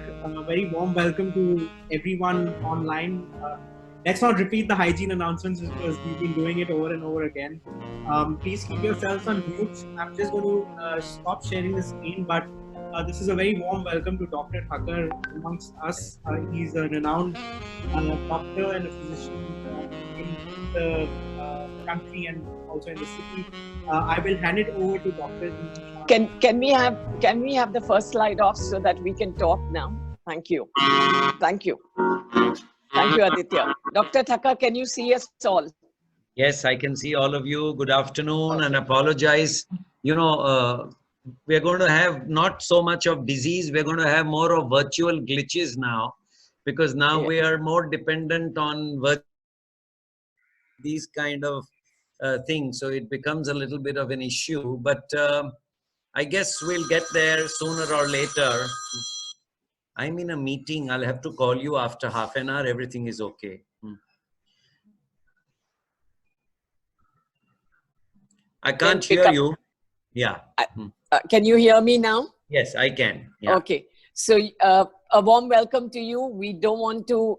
A very warm welcome to everyone online. Let's not repeat the hygiene announcements because we've been doing it over and over again. Please keep yourselves on mute. I'm just going to stop sharing the screen, but this is a very warm welcome to Dr. Thakur amongst us. He's a renowned doctor and a physician in the country and also in the city. I will hand it over to Dr. Can we have the first slide off so that we can talk now? Thank you. Thank you. Thank you, Aditya. Dr. Thakur, can you see us all? Yes, I can see all of you. Good afternoon, and apologize. We're going to have not so much of disease. We're going to have more of virtual glitches now, because now we are more dependent on these kind of things. So it becomes a little bit of an issue, but I guess we'll get there sooner or later. I'm in a meeting. I'll have to call you after half an hour. Everything is okay. I can't hear you. Yeah. Can you hear me now? Yes, I can. Yeah. Okay. So a warm welcome to you. We don't want to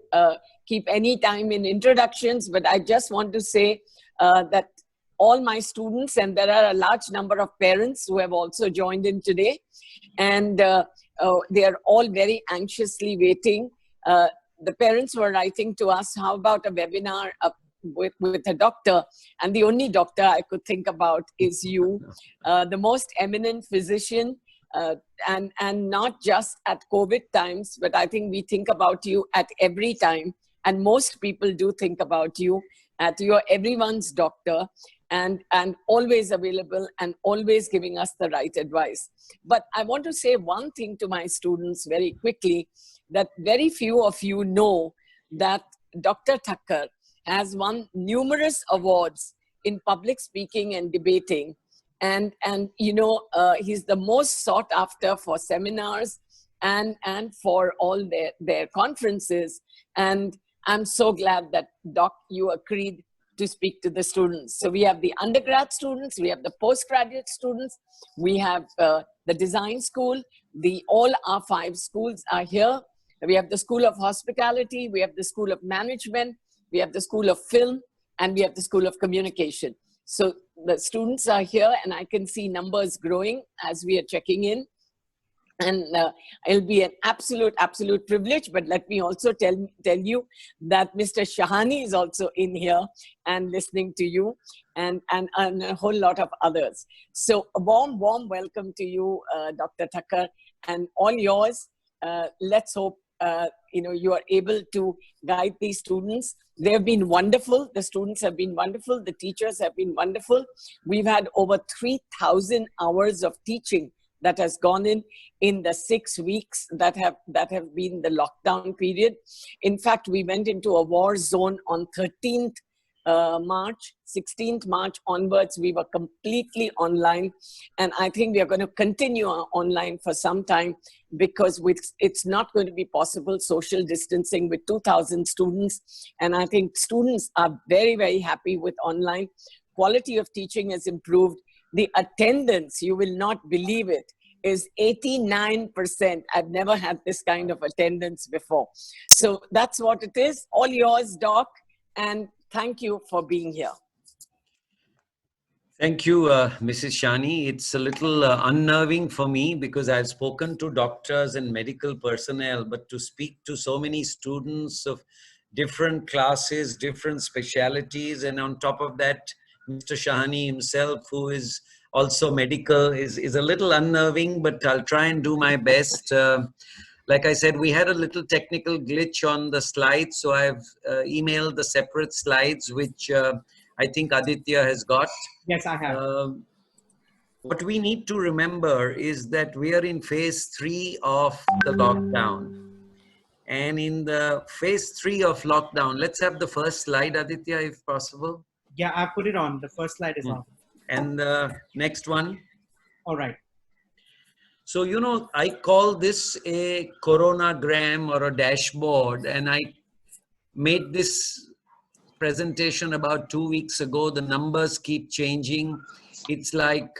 keep any time in introductions, but I just want to say that all my students, and there are a large number of parents who have also joined in today, and they are all very anxiously waiting. The parents were writing to us, how about a webinar with a doctor? And the only doctor I could think about is you, the most eminent physician, and not just at COVID times, but I think we think about you at every time. And most people do think about you at you're everyone's doctor, and always available and always giving us the right advice. But I want to say one thing to my students very quickly, that very few of you know that Dr. Thakur has won numerous awards in public speaking and debating. And he's the most sought after for seminars and for all their conferences. And I'm so glad that, Doc, you agreed to speak to the students. So we have the undergrad students, we have the postgraduate students, we have the design school, all our 5 schools are here. We have the School of Hospitality, we have the School of Management, we have the School of Film, and we have the School of Communication. So the students are here, and I can see numbers growing as we are checking in. And it'll be an absolute privilege. But let me also tell you that Mr. Shahani is also in here and listening to you, and a whole lot of others. So a warm welcome to you, Dr. Thakur, and all yours. Let's hope you are able to guide these students. They have been wonderful. The students have been wonderful. The teachers have been wonderful. We've had over 3,000 hours of teaching that has gone in the 6 weeks that have been the lockdown period. In fact, we went into a war zone on 13th March, 16th March onwards, we were completely online. And I think we are going to continue online for some time, because it's not going to be possible social distancing with 2,000 students. And I think students are very, very happy with online. Quality of teaching has improved. The attendance, you will not believe it, is 89%. I've never had this kind of attendance before. So that's what it is. All yours, Doc, and thank you for being here. Thank you, Mrs. Shani. It's a little unnerving for me, because I've spoken to doctors and medical personnel, but to speak to so many students of different classes, different specialities, and on top of that, Mr. Shahani himself, who is also medical, is a little unnerving, but I'll try and do my best. Like I said, we had a little technical glitch on the slides, so I've emailed the separate slides, which I think Aditya has got. Yes, I have. What we need to remember is that we are in phase 3 of the lockdown. And in the phase 3 of lockdown, let's have the first slide, Aditya, if possible. Yeah, I put it on. The first slide is on. And the next one. All right. So, I call this a coronagram or a dashboard, and I made this presentation about 2 weeks ago. The numbers keep changing. It's like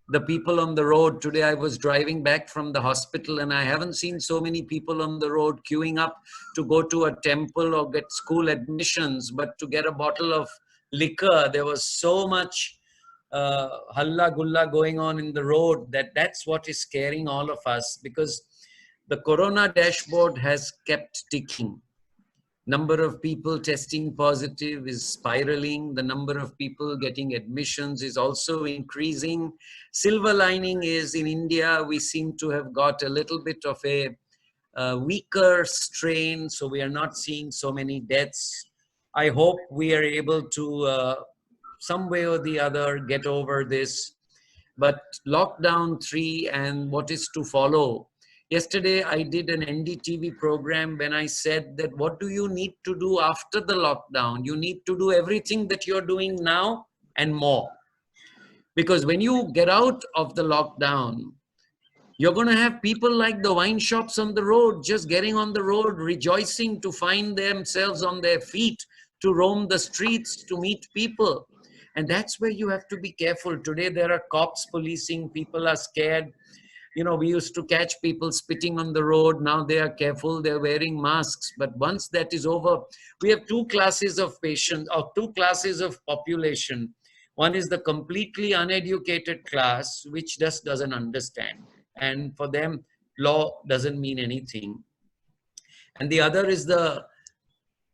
the people on the road. Today I was driving back from the hospital and I haven't seen so many people on the road queuing up to go to a temple or get school admissions, but to get a bottle of liquor. There was so much halla gulla going on in the road that's what is scaring all of us, because the corona dashboard has kept ticking. Number of people testing positive is spiraling. The number of people getting admissions is also increasing. Silver lining is in India, we seem to have got a little bit of a weaker strain, so we are not seeing so many deaths. I hope we are able to, some way or the other, get over this. But lockdown 3 and what is to follow. Yesterday, I did an NDTV program when I said that what do you need to do after the lockdown? You need to do everything that you're doing now and more. Because when you get out of the lockdown, you're going to have people like the wine shops on the road, just getting on the road, rejoicing to find themselves on their feet, to roam the streets, to meet people. And that's where you have to be careful. Today, there are cops policing, people are scared. You know, we used to catch people spitting on the road. Now they are careful, they're wearing masks. But once that is over, we have two classes of patients, or two classes of population. One is the completely uneducated class, which just doesn't understand. And for them, law doesn't mean anything. And the other is the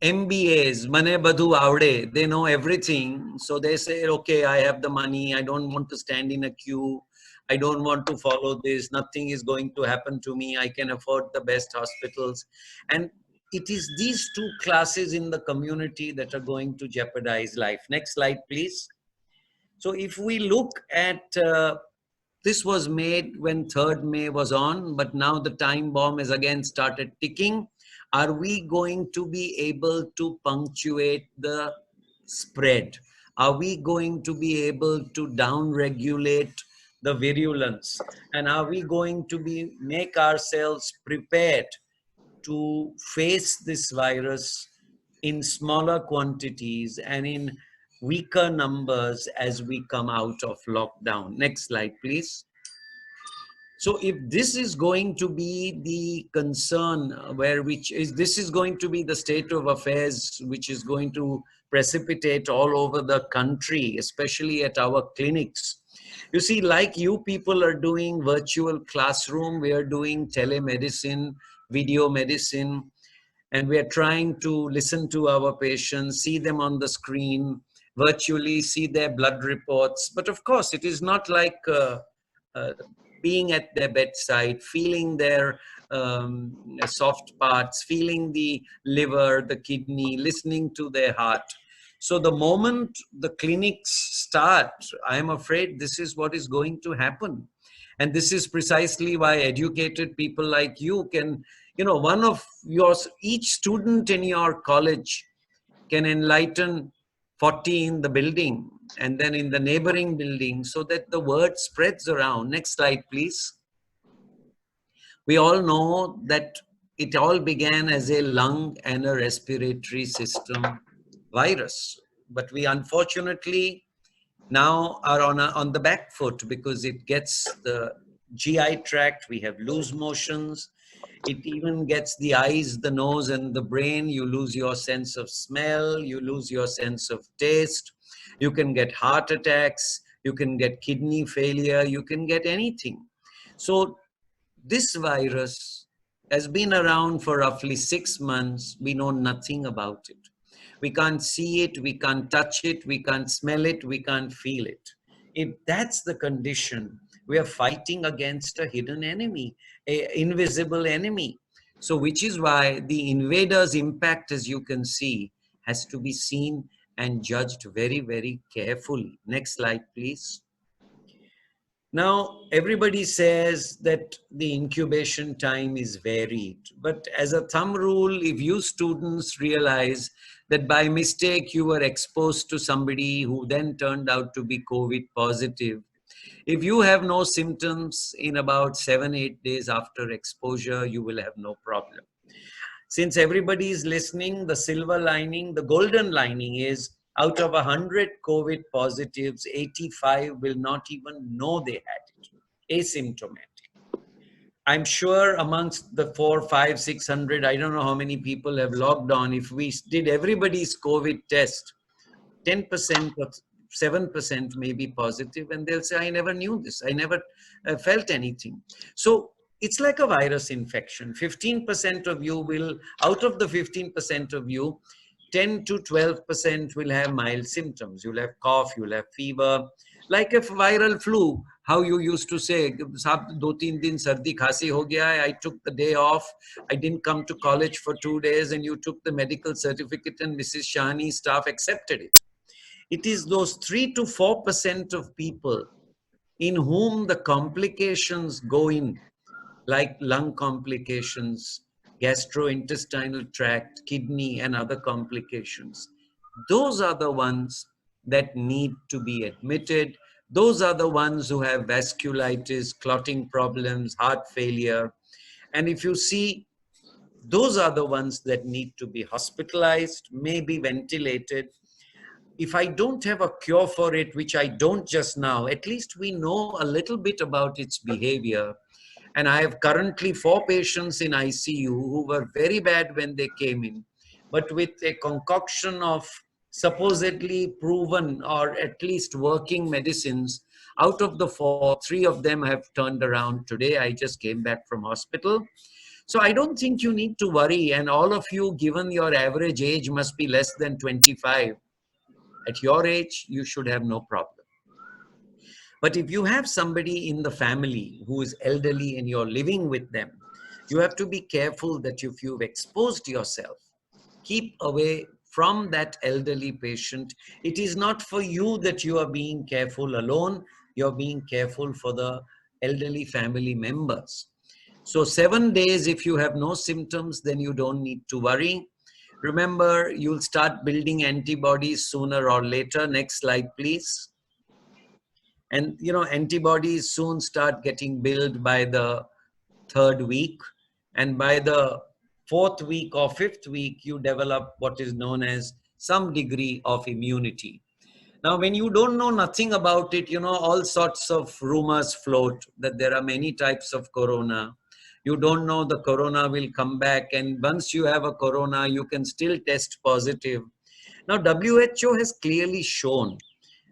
MBAs, Mane Badhu Avde. They know everything. So they say, okay, I have the money. I don't want to stand in a queue. I don't want to follow this. Nothing is going to happen to me. I can afford the best hospitals. And it is these two classes in the community that are going to jeopardize life. Next slide, please. So if we look at, this was made when 3rd May was on, but now the time bomb has again started ticking. Are we going to be able to punctuate the spread? Are we going to be able to down-regulate the virulence? And are we going to make ourselves prepared to face this virus in smaller quantities and in weaker numbers as we come out of lockdown? Next slide, please. So if this is going to be the concern, this is going to be the state of affairs, which is going to precipitate all over the country, especially at our clinics. You see, like you people are doing virtual classroom, we are doing telemedicine, video medicine, and we are trying to listen to our patients, see them on the screen, virtually see their blood reports. But of course, it is not like being at their bedside, feeling their soft parts, feeling the liver, the kidney, listening to their heart. So the moment the clinics start, I am afraid this is what is going to happen. And this is precisely why educated people like you can, you know, each student in your college can enlighten 40 in the building and then in the neighboring building, so that the word spreads around. Next slide, please. We all know that it all began as a lung and a respiratory system virus, but we unfortunately now are on the back foot because it gets the GI tract. We have loose motions. It even gets the eyes, the nose, and the brain. You lose your sense of smell. You lose your sense of taste. You can get heart attacks. You can get kidney failure. You can get anything. So this virus has been around for roughly 6 months. We know nothing about it. We can't see it. We can't touch it. We can't smell it. We can't feel it. If that's the condition, we are fighting against a hidden enemy, an invisible enemy. So which is why the invader's impact, as you can see, has to be seen and judged very, very carefully. Next slide, please. Now, everybody says that the incubation time is varied, but as a thumb rule, if you students realize that by mistake you were exposed to somebody who then turned out to be COVID positive, if you have no symptoms in about 7-8 days after exposure, you will have no problem. Since everybody is listening, the silver lining, the golden lining is Out of 100 COVID positives, 85 will not even know they had it, asymptomatic. I'm sure amongst the 4, 5, 600, I don't know how many people have logged on. If we did everybody's COVID test, 10% or 7% may be positive, and they'll say, I never knew this. I never felt anything. So it's like a virus infection. 15% of you will, out of the 15% of you, 10 to 12% will have mild symptoms. You'll have cough, you'll have fever, like a viral flu. How you used to say, "Saab, 2-3 din sardi khasi ho gaya hai. I took the day off. I didn't come to college for 2 days, and you took the medical certificate, and Mrs. Shahani's staff accepted it." It is those 3 to 4% of people in whom the complications go in, like lung complications, gastrointestinal tract, kidney, and other complications. Those are the ones that need to be admitted. Those are the ones who have vasculitis, clotting problems, heart failure. And if you see, those are the ones that need to be hospitalized, maybe ventilated. If I don't have a cure for it, which I don't just now, at least we know a little bit about its behavior. And I have currently 4 patients in ICU who were very bad when they came in, but with a concoction of supposedly proven or at least working medicines, out of the 4, 3 of them have turned around today. I just came back from hospital. So I don't think you need to worry. And all of you, given your average age must be less than 25, at your age, you should have no problem. But if you have somebody in the family who is elderly and you're living with them, you have to be careful that if you've exposed yourself, keep away from that elderly patient. It is not for you that you are being careful alone. You're being careful for the elderly family members. So 7 days, if you have no symptoms, then you don't need to worry. Remember, you'll start building antibodies sooner or later. Next slide, please. And, you know, antibodies soon start getting built by the 3rd week. And by the 4th week or 5th week, you develop what is known as some degree of immunity. Now, when you don't know nothing about it, you know, all sorts of rumors float that there are many types of corona. You don't know the corona will come back. And once you have a corona, you can still test positive. Now, WHO has clearly shown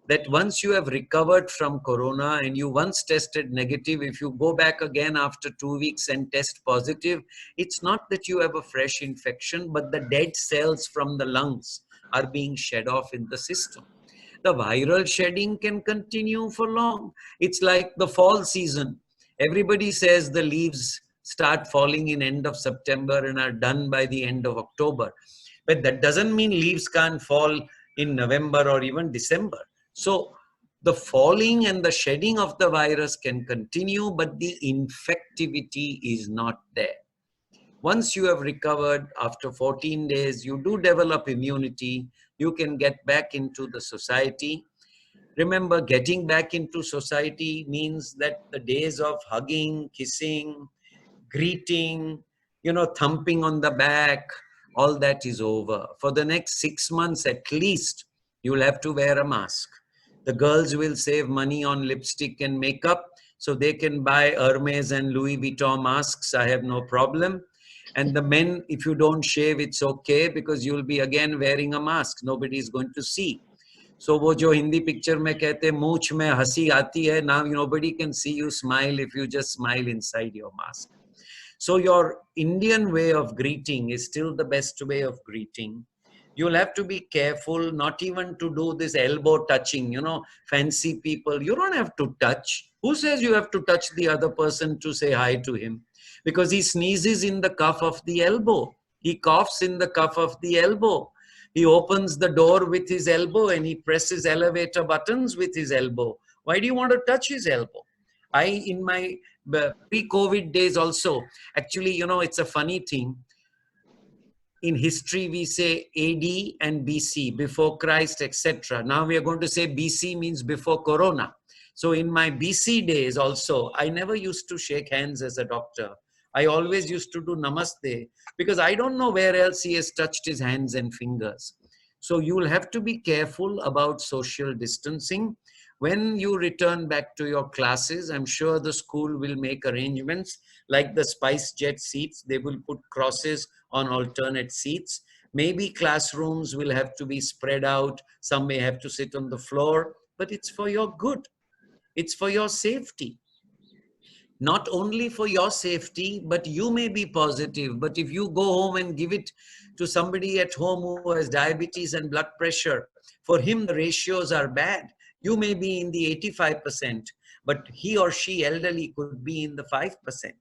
that once you have recovered from corona and you once tested negative, if you go back again after 2 weeks and test positive, it's not that you have a fresh infection, but the dead cells from the lungs are being shed off in the system. The viral shedding can continue for long. It's like the fall season. Everybody says the leaves start falling in end of September and are done by the end of October. But that doesn't mean leaves can't fall in November or even December. So the falling and the shedding of the virus can continue, but the infectivity is not there. Once you have recovered after 14 days, you do develop immunity. You can get back into the society. Remember, getting back into society means that the days of hugging, kissing, greeting, you know, thumping on the back, all that is over. For the next 6 months at least, you'll have to wear a mask. The girls will save money on lipstick and makeup, so they can buy Hermes and Louis Vuitton masks. I have no problem. And the men, if you don't shave, it's okay, because you'll be again wearing a mask. Nobody is going to see. So wo jo Hindi picture mein kehte mooch mein hasi aati hai, now nobody can see you smile if you just smile inside your mask. So your Indian way of greeting is still the best way of greeting. You'll have to be careful not even to do this elbow touching, you know, fancy people. You don't have to touch. Who says you have to touch the other person to say hi to him? Because he sneezes in the cuff of the elbow. He coughs in the cuff of the elbow. He opens the door with his elbow and he presses elevator buttons with his elbow. Why do you want to touch his elbow? In my pre-COVID days also, actually, you know, it's a funny thing. In history, we say AD and BC, before Christ, etc. Now we are going to say BC means before Corona. So in my BC days also, I never used to shake hands as a doctor. I always used to do namaste, because I don't know where else he has touched his hands and fingers. So you will have to be careful about social distancing. When you return back to your classes, I'm sure the school will make arrangements like the SpiceJet seats. They will put crosses on alternate seats. Maybe classrooms will have to be spread out. Some may have to sit on the floor, but it's for your good. It's for your safety. Not only for your safety, but you may be positive. But if you go home and give it to somebody at home who has diabetes and blood pressure, for him the ratios are bad. You may be in the 85%, but he or she elderly could be in the 5%.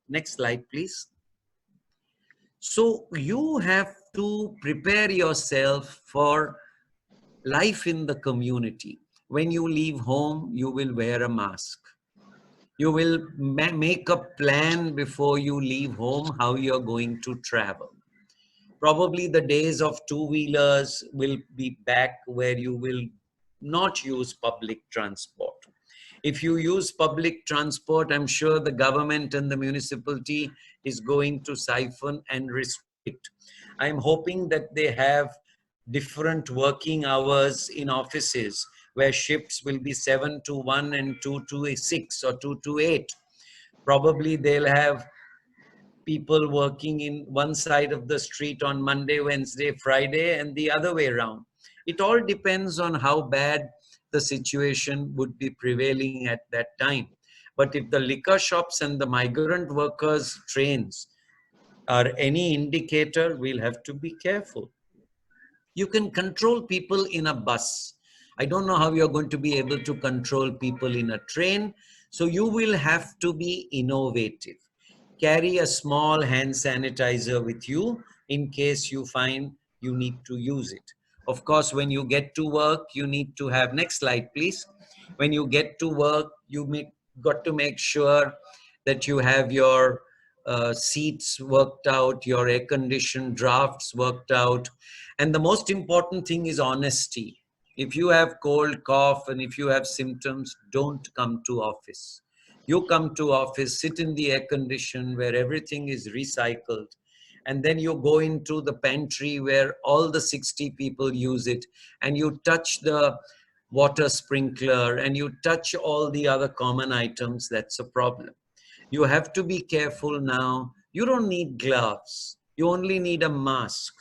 Next slide, please. So you have to prepare yourself for life in the community. When you leave home, you will wear a mask. You will make a plan before you leave home how you're going to travel. Probably the days of two-wheelers will be back where you will not use public transport. If you use public transport, I'm sure the government and the municipality is going to siphon and restrict. I'm hoping that they have different working hours in offices where shifts will be 7 to 1 and 2 to 6 or 2 to 8. Probably they'll have people working in one side of the street on Monday, Wednesday, Friday, and the other way around. It all depends on how bad the situation would be prevailing at that time. But if the liquor shops and the migrant workers' trains are any indicator, we'll have to be careful. You can control people in a bus. I don't know how you're going to be able to control people in a train. So you will have to be innovative. Carry a small hand sanitizer with you in case you find you need to use it. Of course, when you get to work, you need to have, next slide, please. When you get to work, got to make sure that you have your seats worked out, your air-conditioned drafts worked out. And the most important thing is honesty. If you have cold, cough, and if you have symptoms, don't come to office. You come to office, sit in the air condition where everything is recycled, and then you go into the pantry where all the 60 people use it, and you touch the water sprinkler and you touch all the other common items. That's a problem. You have to be careful now. You don't need gloves. You only need a mask.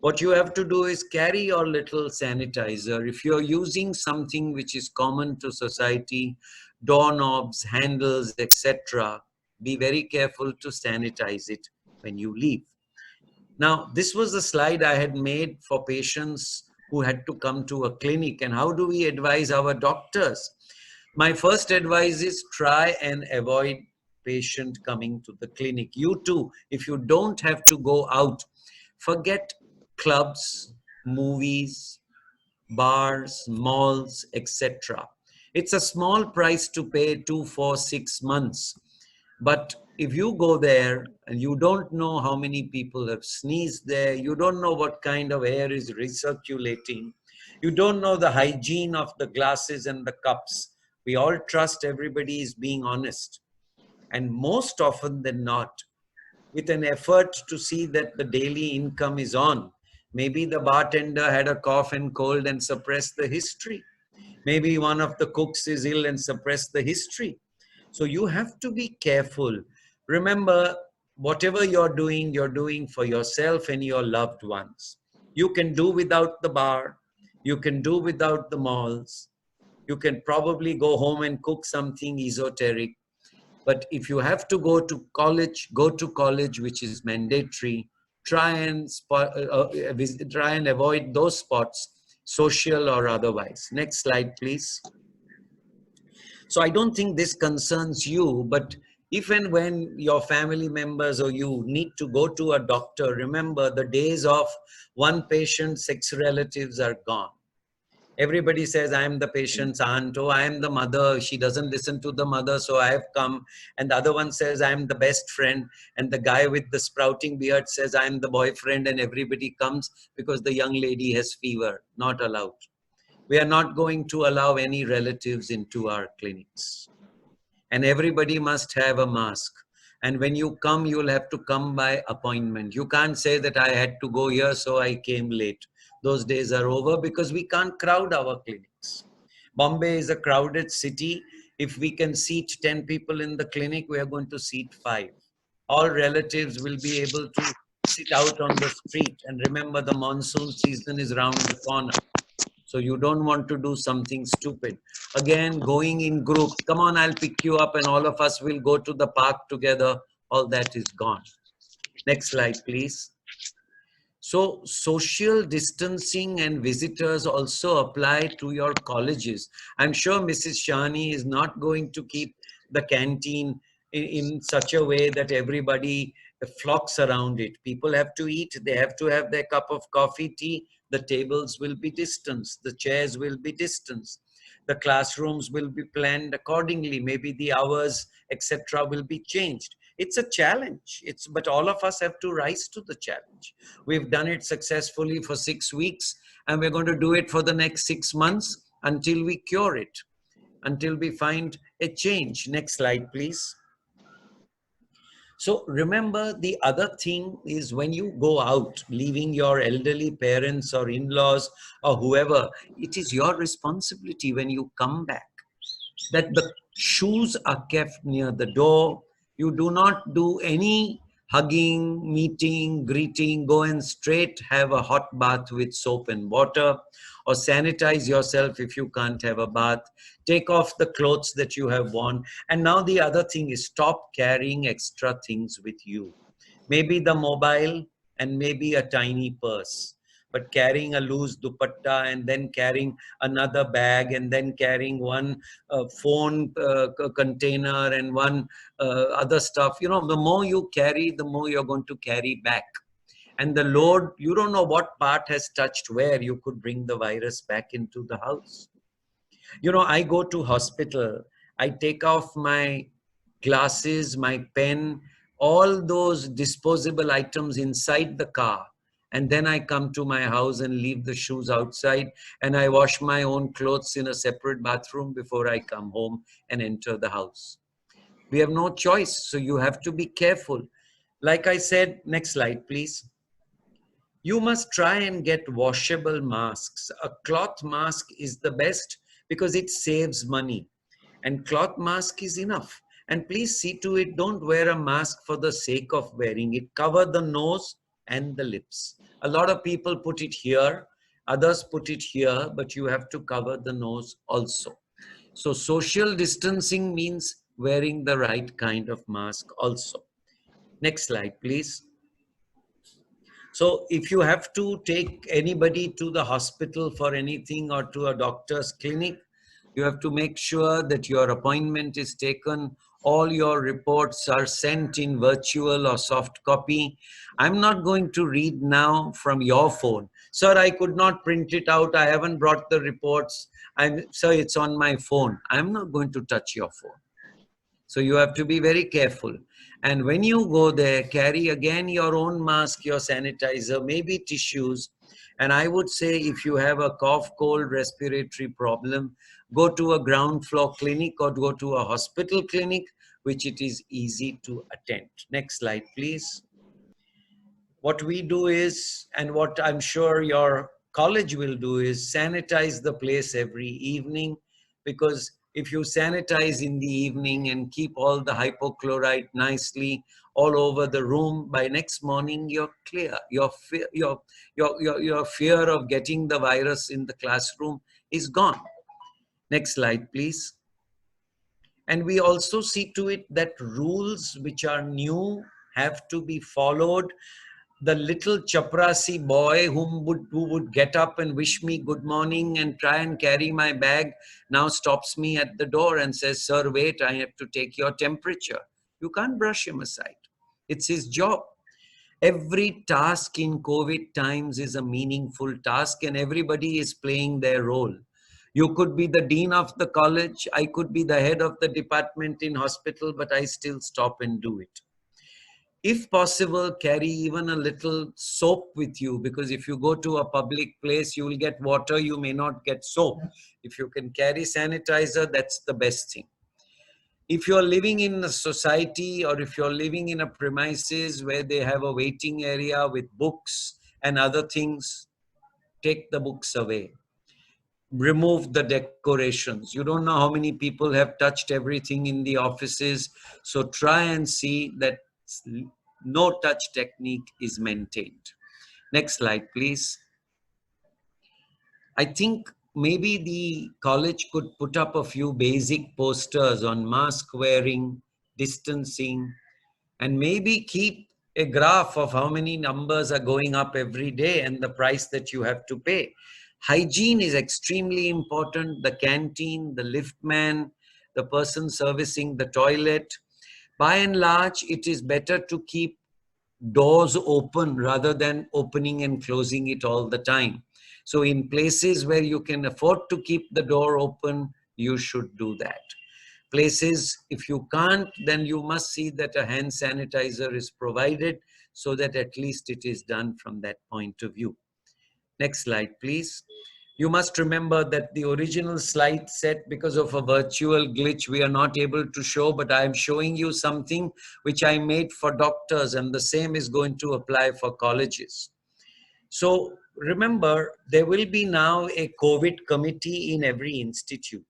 What you have to do is carry your little sanitizer. If you're using something which is common to society, doorknobs, handles, etc., be very careful to sanitize it when you leave. Now, this was the slide I had made for patients who had to come to a clinic. And how do we advise our doctors? My first advice is try and avoid patient coming to the clinic. You too, if you don't have to go out, forget clubs, movies, bars, malls, etc. It's a small price to pay 2, 4, 6 months. But if you go there and you don't know how many people have sneezed there, you don't know what kind of air is recirculating, you don't know the hygiene of the glasses and the cups. We all trust everybody is being honest. And most often than not, with an effort to see that the daily income is on, maybe the bartender had a cough and cold and suppressed the history. Maybe one of the cooks is ill and suppressed the history. So you have to be careful. Remember, whatever you're doing for yourself and your loved ones. You can do without the bar. You can do without the malls. You can probably go home and cook something esoteric. But if you have to go to college, which is mandatory. Try and avoid those spots, social or otherwise. Next slide, please. So I don't think this concerns you, but if and when your family members or you need to go to a doctor, remember the days of one patient, 6 relatives are gone. Everybody says, I am the patient's aunt, oh, I am the mother, she doesn't listen to the mother, so I have come. And the other one says, I am the best friend. And the guy with the sprouting beard says, I am the boyfriend, and everybody comes because the young lady has fever. Not allowed. We are not going to allow any relatives into our clinics. And everybody must have a mask. And when you come, you'll have to come by appointment. You can't say that I had to go here, so I came late. Those days are over because we can't crowd our clinics. Bombay is a crowded city. If we can seat 10 people in the clinic, we are going to seat 5. All relatives will be able to sit out on the street. And remember, the monsoon season is round the corner. So you don't want to do something stupid. Again, going in groups. Come on, I'll pick you up and all of us will go to the park together. All that is gone. Next slide, please. So social distancing and visitors also apply to your colleges. I'm sure Mrs. Shani is not going to keep the canteen in such a way that everybody flocks around it. People have to eat, they have to have their cup of coffee, tea. The tables will be distanced, the chairs will be distanced. The classrooms will be planned accordingly. Maybe the hours, etc., will be changed. It's a challenge. But all of us have to rise to the challenge. We've done it successfully for 6 weeks, and we're going to do it for the next 6 months until we cure it, until we find a change. Next slide, please. So remember, the other thing is when you go out, leaving your elderly parents or in-laws or whoever, it is your responsibility when you come back that the shoes are kept near the door. You do not do any hugging, meeting, greeting. Go and straight have a hot bath with soap and water, or sanitize yourself if you can't have a bath. Take off the clothes that you have worn. And now the other thing is stop carrying extra things with you. Maybe the mobile and maybe a tiny purse. But carrying a loose dupatta and then carrying another bag and then carrying one phone container and one other stuff, you know, the more you carry, the more you're going to carry back. And the load, you don't know what part has touched where. You could bring the virus back into the house. You know, I go to hospital, I take off my glasses, my pen, all those disposable items inside the car. And then I come to my house and leave the shoes outside, and I wash my own clothes in a separate bathroom before I come home and enter the house. We have no choice, so you have to be careful. Like I said, next slide, please. You must try and get washable masks. A cloth mask is the best because it saves money. And cloth mask is enough. And please see to it, don't wear a mask for the sake of wearing it. Cover the nose and the lips. A lot of people put it here, others put it here, but you have to cover the nose also. So social distancing means wearing the right kind of mask also. Next slide, please. So if you have to take anybody to the hospital for anything or to a doctor's clinic, you have to make sure that your appointment is taken. All your reports are sent in virtual or soft copy. I'm not going to read now from your phone. Sir, I could not print it out. I haven't brought the reports. Sir, it's on my phone. I'm not going to touch your phone. So you have to be very careful. And when you go there, carry again your own mask, your sanitizer, maybe tissues. And I would say if you have a cough, cold, respiratory problem, go to a ground floor clinic or go to a hospital clinic, which it is easy to attend. Next slide, please. What we do is, and what I'm sure your college will do is sanitize the place every evening, because if you sanitize in the evening and keep all the hypochlorite nicely all over the room, by next morning you're clear. Your fear of getting the virus in the classroom is gone. Next slide, please. And we also see to it that rules which are new have to be followed. The little chaprasi boy who would get up and wish me good morning and try and carry my bag now stops me at the door and says, sir, wait, I have to take your temperature. You can't brush him aside. It's his job. Every task in COVID times is a meaningful task, and everybody is playing their role. You could be the dean of the college. I could be the head of the department in hospital, but I still stop and do it. If possible, carry even a little soap with you, because if you go to a public place, you will get water, you may not get soap. If you can carry sanitizer, that's the best thing. If you're living in a society or if you're living in a premises where they have a waiting area with books and other things, take the books away. Remove the decorations. You don't know how many people have touched everything in the offices. So try and see that no touch technique is maintained. Next slide, please. I think maybe the college could put up a few basic posters on mask wearing, distancing, and maybe keep a graph of how many numbers are going up every day and the price that you have to pay. Hygiene is extremely important. The canteen, the liftman, the person servicing the toilet. By and large, it is better to keep doors open rather than opening and closing it all the time. So in places where you can afford to keep the door open, you should do that. Places, if you can't, then you must see that a hand sanitizer is provided so that at least it is done from that point of view. Next slide, please. You must remember that the original slide set, because of a virtual glitch, we are not able to show, but I am showing you something which I made for doctors, and the same is going to apply for colleges. So remember, there will be now a COVID committee in every institute.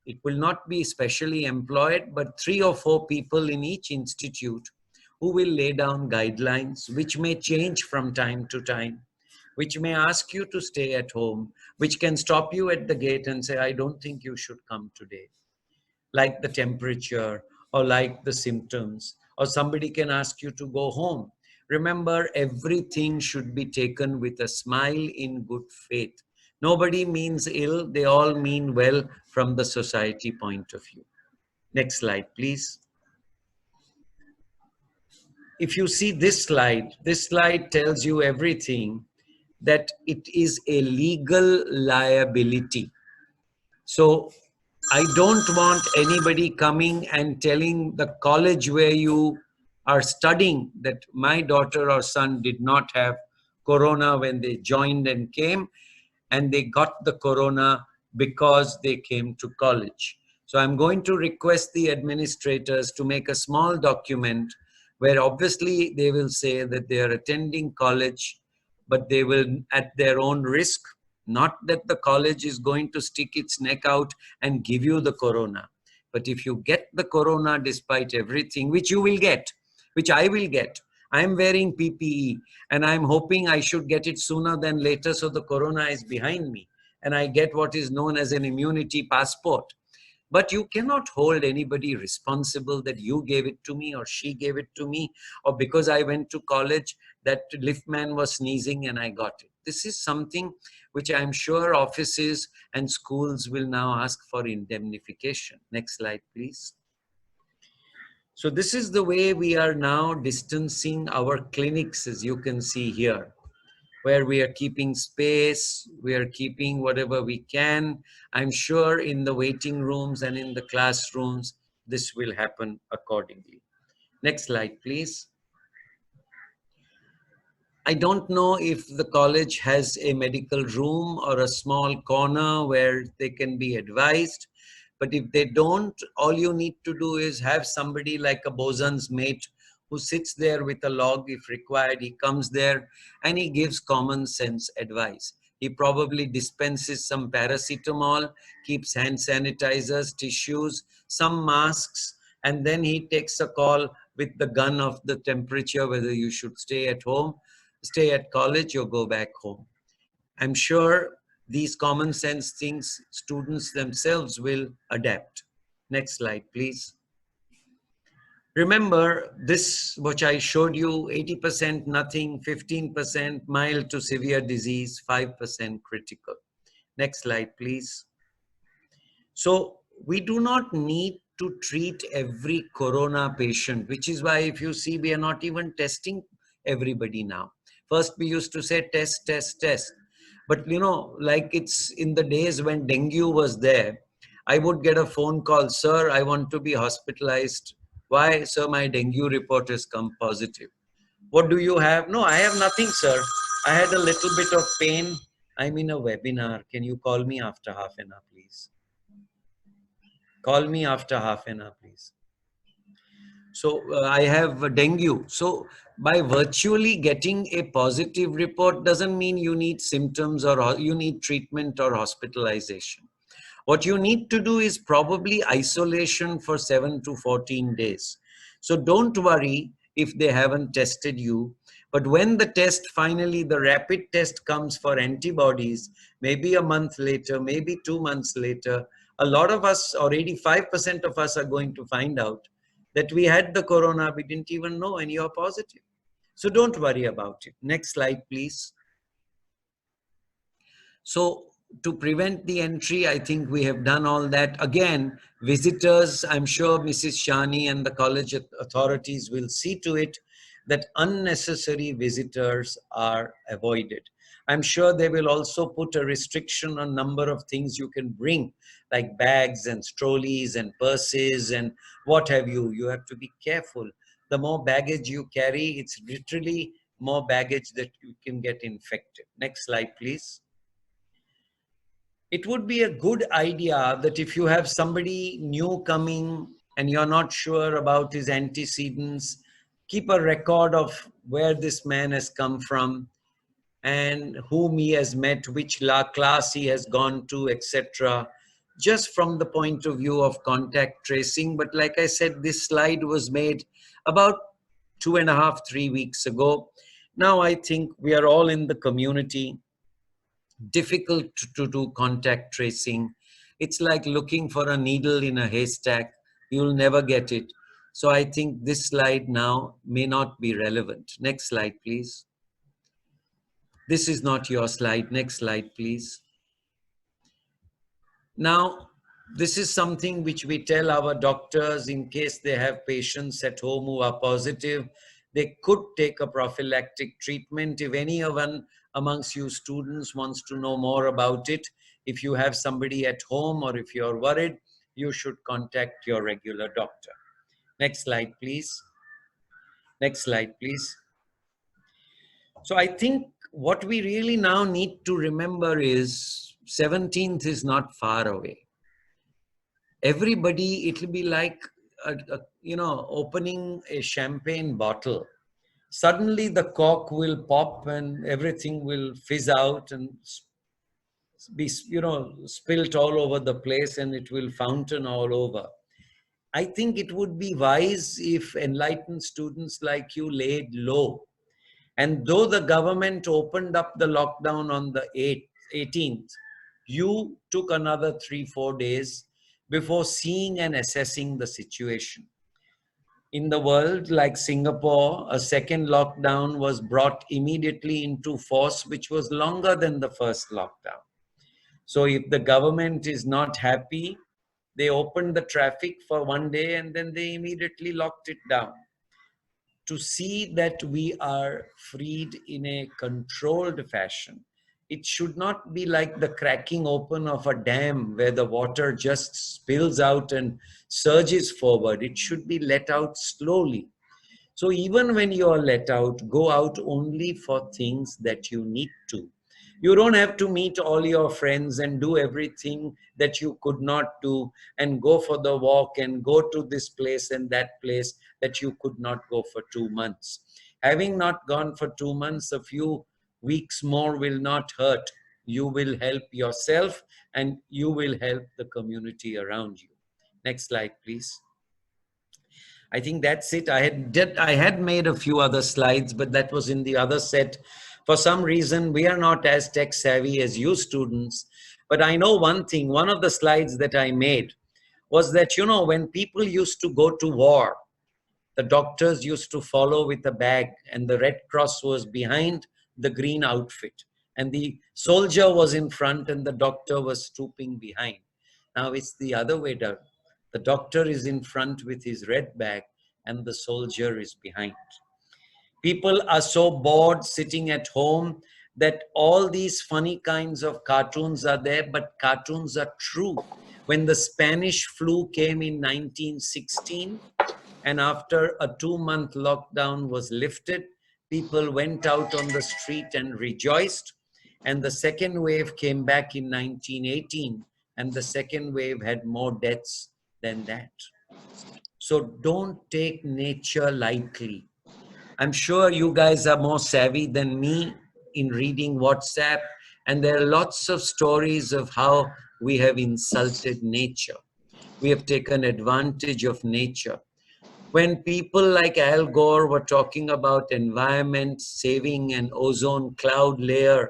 It will not be specially employed, but 3 or 4 people in each institute who will lay down guidelines, which may change from time to time, which may ask you to stay at home, which can stop you at the gate and say, I don't think you should come today. Like the temperature or like the symptoms, or somebody can ask you to go home. Remember, everything should be taken with a smile in good faith. Nobody means ill, they all mean well from the society point of view. Next slide, please. If you see this slide tells you everything, that it is a legal liability. So I don't want anybody coming and telling the college where you are studying that my daughter or son did not have corona when they joined and came, and they got the corona because they came to college. So I'm going to request the administrators to make a small document where obviously they will say that they are attending college, but they will at their own risk, not that the college is going to stick its neck out and give you the corona. But if you get the corona despite everything, which you will get, which I will get, I'm wearing PPE and I'm hoping I should get it sooner than later so the corona is behind me and I get what is known as an immunity passport. But you cannot hold anybody responsible that you gave it to me or she gave it to me, or because I went to college that liftman was sneezing and I got it. This is something which I'm sure offices and schools will now ask for indemnification. Next slide, please. So this is the way we are now distancing our clinics, as you can see here, where we are keeping space, we are keeping whatever we can. I'm sure in the waiting rooms and in the classrooms, this will happen accordingly. Next slide, please. I don't know if the college has a medical room or a small corner where they can be advised. But if they don't, all you need to do is have somebody like a bosun's mate who sits there with a log if required. He comes there and he gives common sense advice. He probably dispenses some paracetamol, keeps hand sanitizers, tissues, some masks, and then he takes a call with the gun of the temperature, whether you should stay at home, stay at college, or go back home. I'm sure these common sense things students themselves will adapt. Next slide, please. Remember this, which I showed you, 80% nothing, 15% mild to severe disease, 5% critical. Next slide, please. So we do not need to treat every corona patient, which is why if you see, we are not even testing everybody now. First, we used to say test, test, test. But you know, like it's in the days when dengue was there, I would get a phone call, sir, I want to be hospitalized. Why, sir, my dengue report has come positive. What do you have? No, I have nothing, sir. I had a little bit of pain. I'm in a webinar. Can you call me after half an hour, please? Call me after half an hour, please. So I have dengue. So by virtually getting a positive report doesn't mean you need symptoms or you need treatment or hospitalization. What you need to do is probably isolation for 7 to 14 days. So don't worry if they haven't tested you. But when the test finally, the rapid test comes for antibodies, maybe a month later, maybe 2 months later, a lot of us, or 85% of us, are going to find out that we had the corona, we didn't even know, and you're positive. So don't worry about it. Next slide, please. So to prevent the entry, I think we have done all that. Again, visitors, I'm sure Mrs. Shani and the college authorities will see to it that unnecessary visitors are avoided. I'm sure they will also put a restriction on number of things you can bring, like bags and trolleys and purses and what have you. You have to be careful. The more baggage you carry, it's literally more baggage that you can get infected. Next slide, please. It would be a good idea that if you have somebody new coming and you're not sure about his antecedents, keep a record of where this man has come from and whom he has met, which class he has gone to, etc. Just from the point of view of contact tracing. But like I said, this slide was made about 2.5, 3 weeks ago. Now I think we are all in the community. Difficult to do contact tracing. It's like looking for a needle in a haystack. You'll never get it. So I think this slide now may not be relevant. Next slide, please. This is not your slide. Next slide, please. Now, this is something which we tell our doctors in case they have patients at home who are positive. They could take a prophylactic treatment. If anyone amongst you students wants to know more about it, if you have somebody at home or if you're worried, you should contact your regular doctor. Next slide, please. Next slide, please. So I think what we really now need to remember is 17th is not far away. Everybody, it'll be like, opening a champagne bottle. Suddenly the cork will pop and everything will fizz out and be, spilt all over the place and it will fountain all over. I think it would be wise if enlightened students like you laid low. And though the government opened up the lockdown on the 18th, you took another 3-4 days before seeing and assessing the situation. In the world, like Singapore, a second lockdown was brought immediately into force, which was longer than the first lockdown. So if the government is not happy, they opened the traffic for 1 day and then they immediately locked it down. To see that we are freed in a controlled fashion. It should not be like the cracking open of a dam where the water just spills out and surges forward. It should be let out slowly. So even when you are let out, go out only for things that you need to. You don't have to meet all your friends and do everything that you could not do and go for the walk and go to this place and that place that you could not go for 2 months. Having not gone for 2 months, a few weeks more will not hurt. You will help yourself and you will help the community around you. Next slide, please. I think that's it. I had made a few other slides, but that was in the other set. For some reason, we are not as tech savvy as you students. But I know one thing, one of the slides that I made was that, when people used to go to war, the doctors used to follow with a bag and the Red Cross was behind the green outfit. And the soldier was in front and the doctor was stooping behind. Now it's the other way down. The doctor is in front with his red bag and the soldier is behind. People are so bored sitting at home that all these funny kinds of cartoons are there, but cartoons are true. When the Spanish flu came in 1916, and after a 2-month lockdown was lifted, people went out on the street and rejoiced. And the second wave came back in 1918, and the second wave had more deaths than that. So don't take nature lightly. I'm sure you guys are more savvy than me in reading WhatsApp, and there are lots of stories of how we have insulted nature. We have taken advantage of nature. When people like Al Gore were talking about environment saving an ozone cloud layer,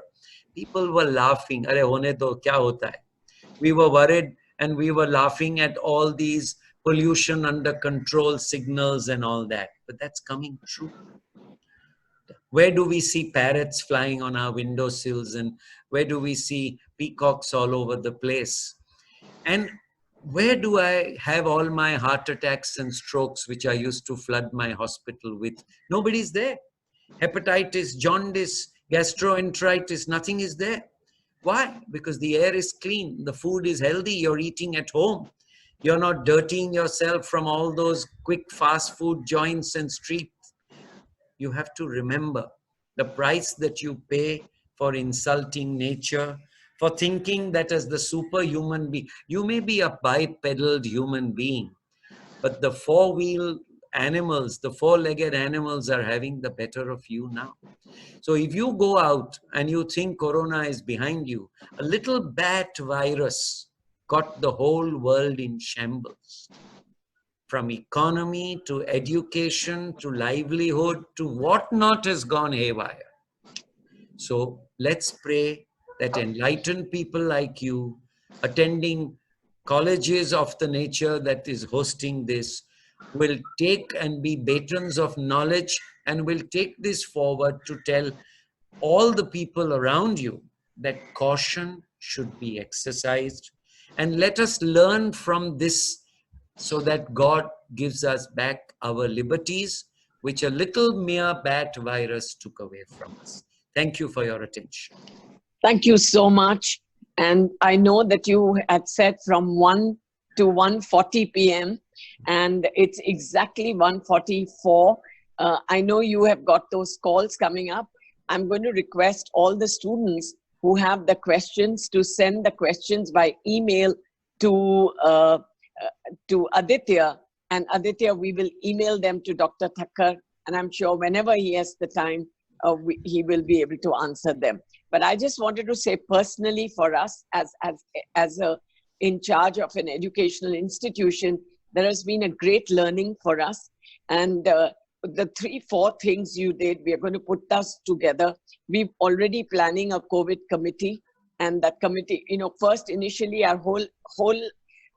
people were laughing. Arey hone to kya hota hai? We were worried and we were laughing at all these pollution under control signals and all that. But that's coming true. Where do we see parrots flying on our windowsills, and where do we see peacocks all over the place? And where do I have all my heart attacks and strokes, which I used to flood my hospital with? Nobody's there. Hepatitis, jaundice, gastroenteritis, nothing is there. Why? Because the air is clean, the food is healthy, you're eating at home. You're not dirtying yourself from all those quick fast food joints and streets. You have to remember the price that you pay for insulting nature, for thinking that as the superhuman being, you may be a bipedal human being, but the four-wheel animals, the four-legged animals are having the better of you now. So if you go out and you think Corona is behind you, a little bat virus got the whole world in shambles. From economy to education to livelihood to whatnot has gone haywire. So let's pray that enlightened people like you, attending colleges of the nature that is hosting this, will take and be patrons of knowledge and will take this forward to tell all the people around you that caution should be exercised. And let us learn from this so that God gives us back our liberties, which a little mere bat virus took away from us. Thank you for your attention. Thank you so much. And I know that you had said from 1 to 1:40 p.m. and it's exactly 1:44. I know you have got those calls coming up. I'm going to request all the students who have the questions to send the questions by email to Aditya, and Aditya, we will email them to Dr. Thakkar, and I'm sure whenever he has the time, he will be able to answer them. But I just wanted to say personally for us as in charge of an educational institution, there has been a great learning for us. And the 3-4 things you did, we are going to put us together. We're already planning a COVID committee, and that committee, first initially our whole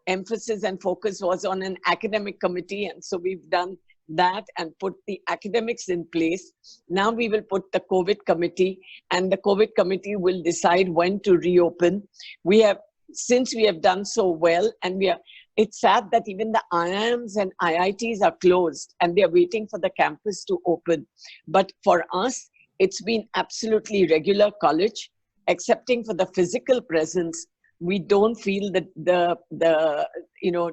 emphasis and focus was on an academic committee, and so we've done that and put the academics in place. Now we will put the COVID committee, and the COVID committee will decide when to reopen. Since we have done so well, and it's sad that even the IIMs and IITs are closed and they're waiting for the campus to open. But for us, it's been absolutely regular college, excepting for the physical presence. We don't feel the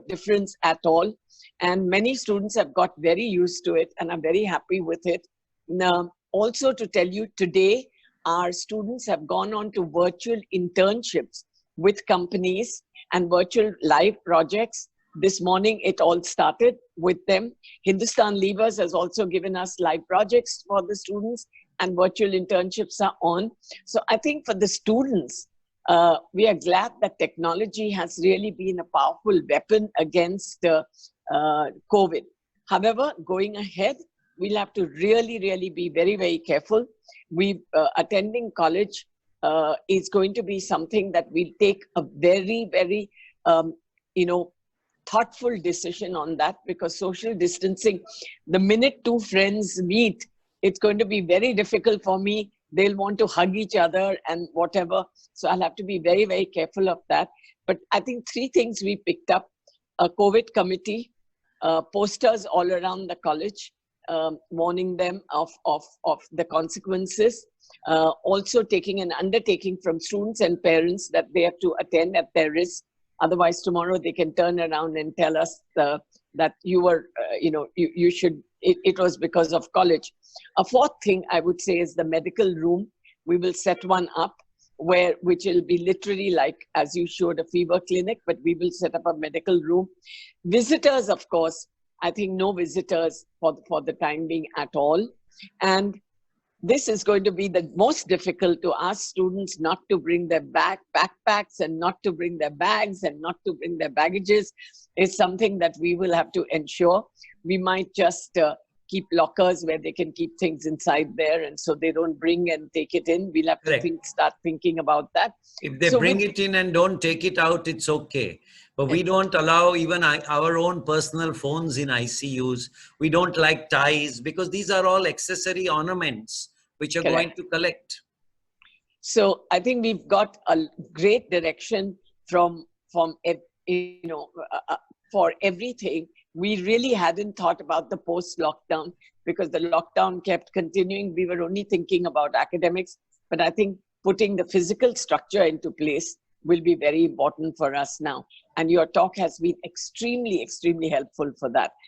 difference at all. And many students have got very used to it and are very happy with it. Now, also to tell you, today, our students have gone on to virtual internships with companies and virtual live projects. This morning, it all started with them. Hindustan Levers has also given us live projects for the students, and virtual internships are on. So I think for the students, we are glad that technology has really been a powerful weapon against COVID. However, going ahead, we'll have to really, really be very, very careful. Attending college is going to be something that we'll take a very, very, thoughtful decision on that, because social distancing, the minute two friends meet, it's going to be very difficult for me. They'll want to hug each other and whatever. So I'll have to be very, very careful of that. But I think 3 things we picked up: a COVID committee, posters all around the college, warning them of the consequences. Also taking an undertaking from students and parents that they have to attend at their risk. Otherwise, tomorrow they can turn around and tell us that you were, you should, it was because of college. A 4th thing I would say is the medical room. We will set one up which will be literally like, as you showed, a fever clinic, but we will set up a medical room. Visitors, of course, I think no visitors for the time being at all. And this is going to be the most difficult, to ask students not to bring their backpacks and not to bring their bags and not to bring their baggages is something that we will have to ensure. We might just keep lockers where they can keep things inside there, and so they don't bring and take it in. We'll have to start thinking about that. If they bring it in and don't take it out, it's okay. But we don't allow even our own personal phones in ICUs. We don't like ties, because these are all accessory ornaments which are going to collect. So I think we've got a great direction from you know, for everything. We really hadn't thought about the post-lockdown, because the lockdown kept continuing. We were only thinking about academics, but I think putting the physical structure into place will be very important for us now. And your talk has been extremely, extremely helpful for that.